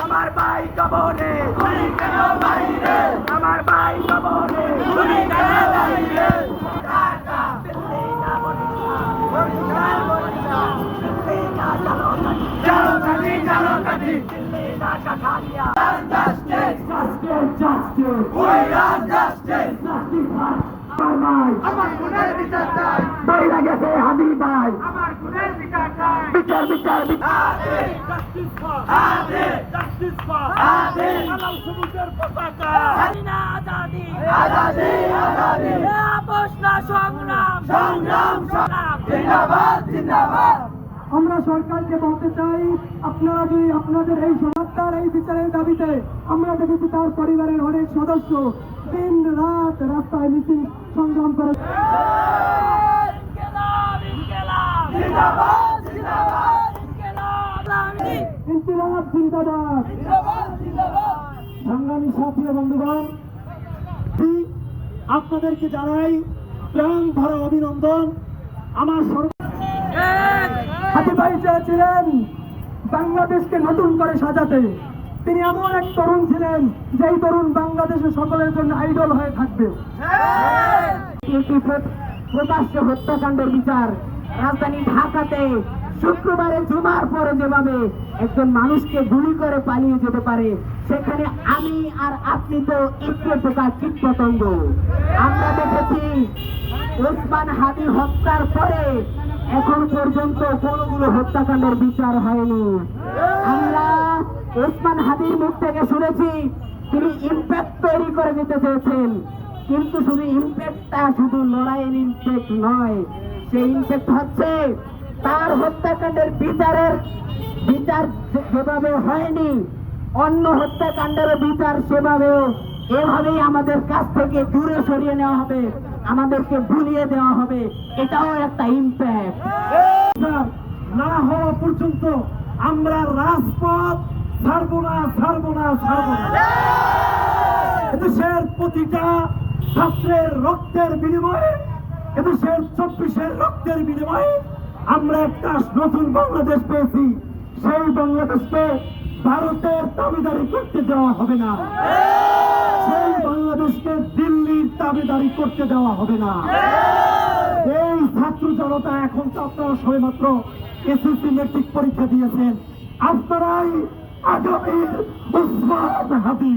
আমার ভাই কবরে, আমার ভাই কবরে, আমার খুনের বিচার চাই, বইরা গেছে হাবিব ভাই, আমার খুনের বিচার চাই, বিচার বিচার বিচার, জাস্টিস ফর জাস্টিস ফর আলাল সবুজের পতাকা, হারিনা আজাদি আজাদি আজাদি, আপোষ না সংগ্রাম সংগ্রাম সংগ্রাম, জিন্দাবাদ জিন্দাবাদ। আমরা সরকারকে বলতে চাই, আপনারা যদি আপনাদের এই সমাজটার এই বিচারের দাবিতে, আমরা দেখেছি তার পরিবারের অনেক সদস্য দিন রাত রাস্তায় মিছিল সংগ্রাম করে। ইনকিলাব জিন্দাবাদ। সংগ্রামী সাথী ও বন্ধুগণ, আপনাদেরকে জানাই প্রাণ ভরা অভিনন্দন। আমার হাতি ভাই চেয়েছিলেন বাংলাদেশকে নতুন করে সাজাতে। তিনি এমন এক তরুণ ছিলেন যেই তরুণ বাংলাদেশের সকলের জন্য আইডল হয়ে থাকবে। প্রকাশ্য হত্যাকাণ্ডের বিচার রাজধানী ঢাকাতে শুক্রবারে জুমার পরে যেভাবে একজন মানুষকে গুলি করে পালিয়ে যেতে পারে, সেখানে আমি আর আপনি তো একটু পোকা কীট পতঙ্গ। আমরা দেখেছি ওসমান হাদি হত্যার পরে এখন পর্যন্ত কোনগুলো হত্যাকাণ্ডের বিচার হয়নি। আমরা ওসমান হাদির মুখ থেকে শুনেছি তিনি ইম্প্যাক্ট তৈরি করে দিতে চেয়েছেন, কিন্তু শুধু ইম্প্যাক্টটা শুধু লড়াইয়ের ইম্প্যাক্ট নয়, সেই ইম্প্যাক্ট হচ্ছে তার হত্যাকাণ্ডের বিচার যেভাবে হয়নি, অন্য হত্যাকাণ্ডের বিচার সেভাবেও এভাবেই আমাদের কাছ থেকে দূরে সরিয়ে নেওয়া হবে, আমাদেরকে ভুলিয়ে দেওয়া হবে। এটাও একটা ইম্প্যাক্ট। না হওয়া পর্যন্ত আমরা রাজপথ ছাড়বো না, ছাড়বো না, ছাড়বো না। এদেশের প্রতিটা ছাত্রের রক্তের বিনিময়ে, এদেশের 24-এর রক্তের বিনিময়ে আমরা একটা নতুন বাংলাদেশ পেয়েছি। সেই বাংলাদেশকে ভারতের দাবিদারি করতে দেওয়া হবে না, সেই বাংলাদেশকে দিল্লির দাবিদারি করতে দেওয়া হবে না। এই ছাত্র জনতা, এখন তো আপনারা সবেমাত্র এসএসসি মেট্রিক পরীক্ষা দিয়েছেন, আপনারাই আগামীর ওসমান হাদি।